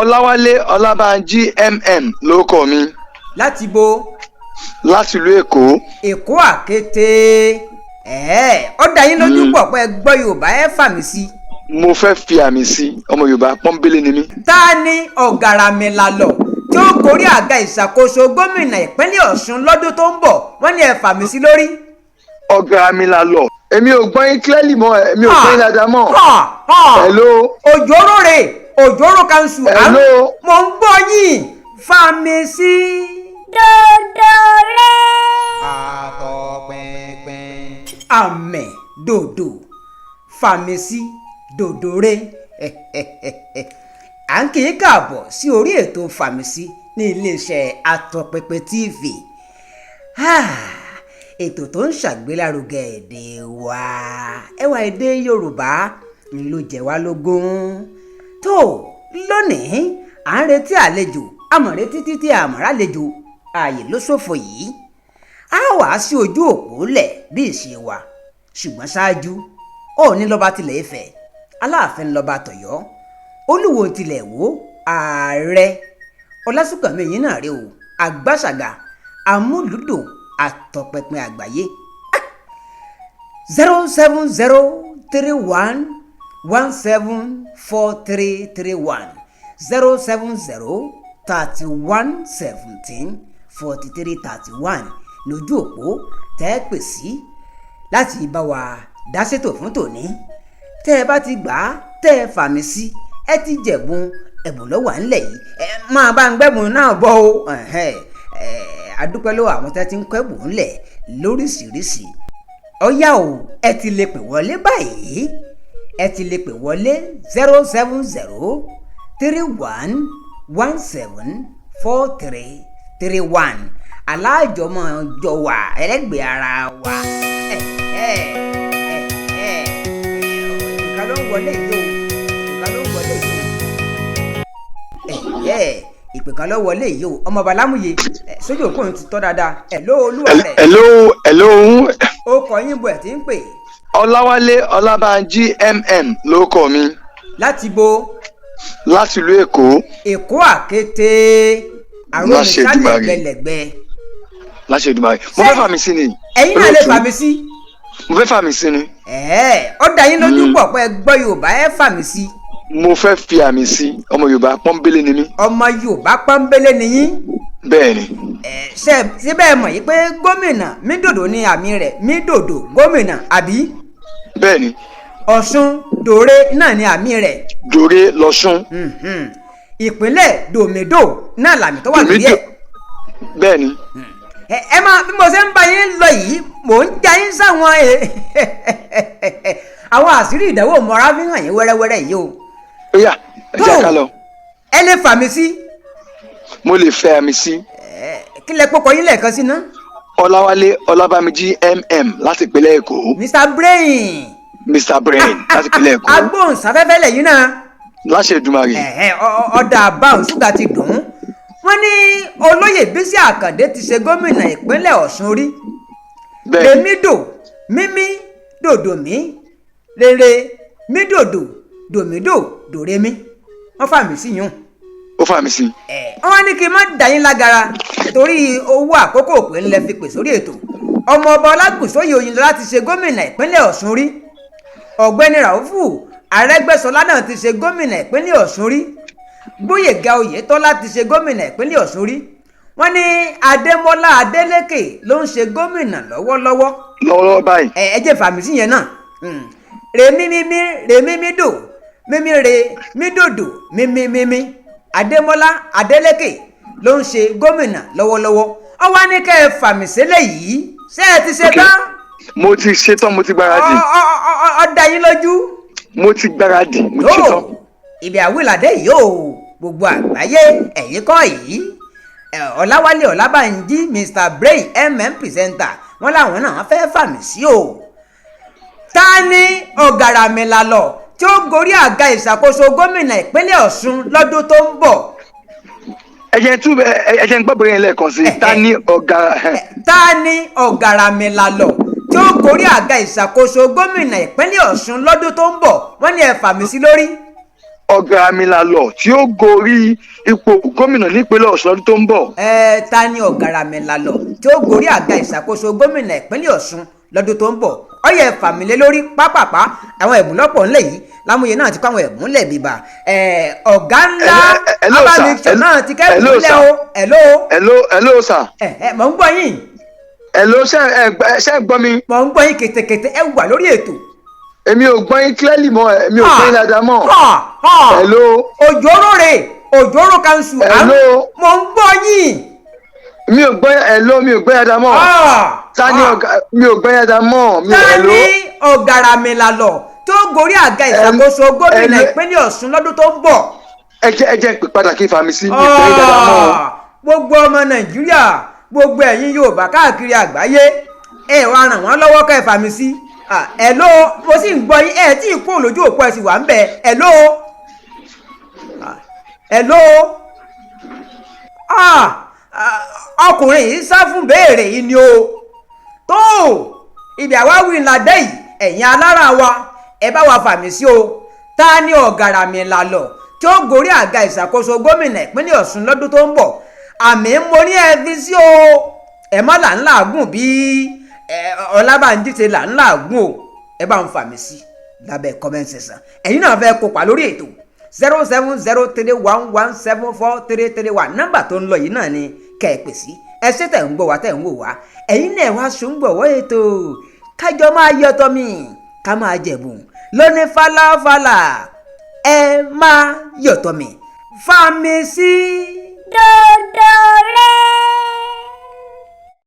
Ọláwálé Ọlábánjí lórúkọ mi. Láti bo. Láti ìlú Èkó. Èkó àkété. Ó dá yín lójú pọ̀ pé gbọ́ Yorùbá ẹ fàmì sí. Mo fẹ́ fi àmì sí, ọmọ Yorùbá pọ́nbélé ni mí. Ta ni ọ̀gàràmìlàlọ̀ tí ó gorí àga ìṣàkóso gómìnà ìpínlẹ̀ Ọ̀ṣun lọ́dún tó ń bọ̀, wọ́n ní ẹ fàmì sí lórí? Ọ̀gàràmìlàlọ̀. Èmi ò gbọ́ yín clearly mọ́, èmi ò gbọ́ yín dáadáa mọ́. Hello. Òjòrò rè, Òjòrò kanṣu. Hello. Mo ń gbọ́ yín. Fàmì sí. Dòdòrè. Àtọ̀pẹ̀pẹ̀. Àmẹ̀ dòdò. Fàmì sí dòdòrè. À ń kì í káàbọ̀ sí orí ètò fàmì sí ní iléeṣẹ́ Àtọ̀pẹ̀pẹ̀ TV. Ètò tó ń ṣàgbélárugẹ èdè wa, ẹwà èdè Yorùbá ló jẹ wá lógún. Tó lónìí à ń retí àlejò, àmọ́ retí títí àmọ́ra àlejò ààyè ló ṣòfò yìí. A wàá sí ojú òpó lẹ̀ bí ìṣe wa, ṣùgbọ́n ṣáájú Ọọ̀ni lọ́ba tilẹ̀ Ifẹ̀, Aláàfin lọ́ba tọ̀yọ́, Olúwo tilẹ̀ Ìwó, Ààrẹ Ọlásùnkànmí yín náà rè o, Àgbàṣàgà amúlùdùn àtọ̀pẹ̀pẹ̀ àgbáyé. 07031174331 07031174331 lójú òpó tẹ́ pè sí láti bá wa dá ṣètò fún tòní. Tẹ́ ẹ bá ti gbà á, tẹ́ ẹ fàmì sí, ẹ ti jẹ̀bùn ẹ̀bùn lọ́wọ́ à ń lẹ̀ yìí. Máa bá ń gbẹ́bùn náà bọ́ o. Adúpẹ́ lọ́wọ́ àwọn tẹ́ ti ń kọ́ ẹ̀bùn ńlẹ̀ lóríṣiríṣi. Ọ̀yá o, ẹ ti lè pè wọlé báyìí. Ẹ ti lè pè wọlé 07031174331. Alájọmọ jọ wà ẹlẹ́gbẹ̀ẹ́ ara wa. Ìka ló ń wọlé yìí o. Ìka ló ń wọlé yìí o. Ìpè kan ló wọlé yìí o. Ọmọ Bàlámùyè sójú òkú ti tọ́ dáadáa. Hello olúwa rẹ̀. Hello. Ó kọ yín bo ẹ̀ tí ń pè. Ọláwálé Ọlábánjí lórúkọ mi. Láti bo. Láti ìlú Èkó. Èkó àkété. Àrùn ìsàlẹ̀ gbẹlẹ̀gbẹ. Láṣẹ Èdùmàrè. Mo fẹ́ fàmì sí ni. Ẹ̀yin náà lè fàmì sí. Mo fẹ́ fàmì sí ni. Ó dá yín lójú pọ̀ pé gbọ́ Yorùbá ẹ fàmì sí. Mo fẹ́ fi àmì sí, ọmọ Yorùbá pọ́nbélé ni mí. Ọmọ Yorùbá pọ́nbélé ni yín. Bẹ́ẹ̀ni. Ṣé bẹ́ẹ̀ mọ̀ yìí pé gómìnà Mídòdò ni àmì rẹ̀, Mídòdò gómìnà àbí? Bẹ́ẹ̀ni. Ọ̀ṣun Dòrè náà ni àmì rẹ̀. Dòrè lọ́ṣun. Ìpínlẹ̀ Dòmídò náà làmì tó wà lórí ẹ̀. Bẹ́ẹ̀ni. Ẹ máa bí mo ṣe ń bá yín lọ yìí, mò ń já yín sáwọn àwọn àṣírí ìdánwò mọ́ra fi hàn yín wẹ́rẹ́wẹ́rẹ́ yìí o. Ó yá, ẹ jẹ́ ká lọ. Ẹ lè fàmì sí. Mo lè fẹ́ àmì sí. Kí lẹ pọkọ yín lẹ́ẹ̀kan sí ná? Ọláwálé Ọlábánjí láti ìpínlẹ̀ Èkó. Mr Brain. Mr Brain láti ìpínlẹ̀ Èkó. Agbóhùnsáfẹ́fẹ́ lẹ́yìn náà. Láṣẹ Èdùmàrè. Ọ̀dà àbáhùn ṣúgà ti dùn ún. Wọ́n ní olóyè Bísí Àkàndé ti ṣe gómìnà ìpínlẹ̀ Ọ̀ṣun rí. Rèmídò mímí dòdòmí rere mídòdò dòmídò dòrèmí. Wọ́n fàmì sí yún. Ó fàmì sí. Wọ́n ní kí n má dà yín lágara torí owó àkókò òpè ńlẹ̀ fi pè sórí ètò. Ọmọ ọba Ọlágùnsóyè Oyinlọ́lá ti ṣe gómìnà ìpínlẹ̀ Ọ̀ṣun rí. Ọ̀gbẹ́ni Ràúfù Arẹ́gbẹ́ṣọlá náà ti ṣe gómìnà ìpínlẹ̀ Ọ̀ṣun rí. Gbóyèga Oyètọ́lá ti ṣe gómìnà ìpínlẹ̀ Ọ̀ṣun rí. Wọ́n ní Adémọ́lá Adélékè ló ń ṣe gómìnà lọ́wọ́lọ́wọ́. Lọ́wọ́lọ́wọ́ báyìí. Ẹ jẹ́ fàmì sí yẹn náà. Rèmímídò mímíre mídòdò mímímímí. Adémọ́lá Adélékè ló ń ṣe gómìnà lọ́wọ́lọ́wọ́. Ó wá ní kẹ́ ẹ fàmì sílẹ̀ yìí. Ṣé ẹ ti ṣe tán? Mo ti ṣe tán, mo ti gbáradì. Ó dá yín lójú? Mo ti gbáradì, mo ti ṣe tán. Ibi àwìlàdé yìí o, gbogbo àgbáyé ẹ̀yìn kọ́ yìí. Ọláwálé Ọlábánjí Mr Brain presenter wọ́n láwọn náà fẹ́ fàmì sí o. Ta ni ọ̀gàràmìlàlọ̀ tí ó gorí àga ìṣàkóso gómìnà ìpínlẹ̀ Ọ̀ṣun lọ́dún tó ń bọ̀? Ẹ jẹ́ ń gbọ́ bóyá lẹ́ẹ̀kan sí. Ta ni ọ̀gàràmìlàlọ̀ tí ó gorí àga ìṣàkóso gómìnà ìpínlẹ̀ Ọ̀ṣun lọ́dún tó ń bọ̀? Wọ́n ní ẹ fàmì sí lórí. Ọ̀gàràmìlàlọ̀ tí ó gorí ipò gómìnà nípínlẹ̀ Ọ̀ṣun lọ́dún tó ń bọ̀. Ta ni Ọ̀gàràmìlàlọ̀ tí ó gorí àga ìṣàkóso gómìnà ìpínlẹ̀ Ọ̀ṣun lọ́dún tó ń bọ̀? Ọyẹ fàmílẹ lórí pápápá àwọn ẹ̀bùn lọ́pọ̀ ńlẹ̀ yìí lámúyẹ náà ti kọ́ àwọn ẹ̀bùn ńlẹ̀ bíbà ọ̀gá ńlá abamixọ náà ti kẹ́bùn ńlẹ̀ o. Hello sir. Mọ̀ ń gbọ́ yín. Hello ṣé ẹ gbọ́ mi. Mọ̀ ń gbọ́ yín kètèkètè ẹ wà lórí ètò. Èmi ò gbọ́ yín clearly mọ́ èmi ò gbọ́ yín dáadáa mọ́. Hello. Òjòrò rè Òjòrò kanṣu. Hello. Mọ̀ ń gbọ́ yín. Mi ò gbọ́ hello mi ò gbọ́ dáadáa mọ́. Tani mi ò gbọ́ dáadáa mọ́. Tani Ọ̀gàràmìlàlọ̀ tó gorí àga ìṣàkóso gómìnà ìpínlẹ̀ Ọ̀ṣun lọ́dún tó ń bọ̀. Ẹ jẹ́ pé padà kí n fàmì sí mi ò gbọ́ dáadáa mọ́. Gbogbo ọmọ Nàìjíríà gbogbo ẹ̀yin Yorùbá káàkiri àgbáyé ẹ wá ràn wọ́n lọ́wọ́ ká ẹ fàmì sí. Hello mo sì ń gbọ́ yín ẹ tí ì kú lójú òpó ẹ sì wà ń bẹ̀. Hello. Hello. Ọkùnrin yìí sá fún béèrè yìí ni o. Tó ibi àwa wí ńlá dé yìí ẹ̀yin alára wa ẹ bá wa fàmì sí o. Ta ni Ọ̀gàràmìlàlọ̀ tí ó gorí àga ìṣàkóso gómìnà ìpínlẹ̀ Ọ̀ṣun lọ́dún tó ń bọ̀? Àmì mo ní ẹ fi sí o. Ẹ má là ń làágùn bí Ọlábànjí ṣe là ń làágùn o. Ẹ bá ń fàmì sí lábẹ́ comment section. Ẹ̀yin náà fẹ́ kópa lórí ètò 07031174331 nọ́mbà tó ń lọ yìí náà ni kẹ́ ẹ pè sí. Ẹ ṣé tẹ̀ ń gbọ́ wá tẹ̀ ń wò wá. Ẹ̀yin náà wá ṣòǹgbọ̀wọ́ ètò kájọ máa yọtọ̀ mi ká máa jẹ̀bùn lóní fàlàfàlà ẹ máa yọ̀tọ̀ mi fàmì sí. Dòdò rẹ̀.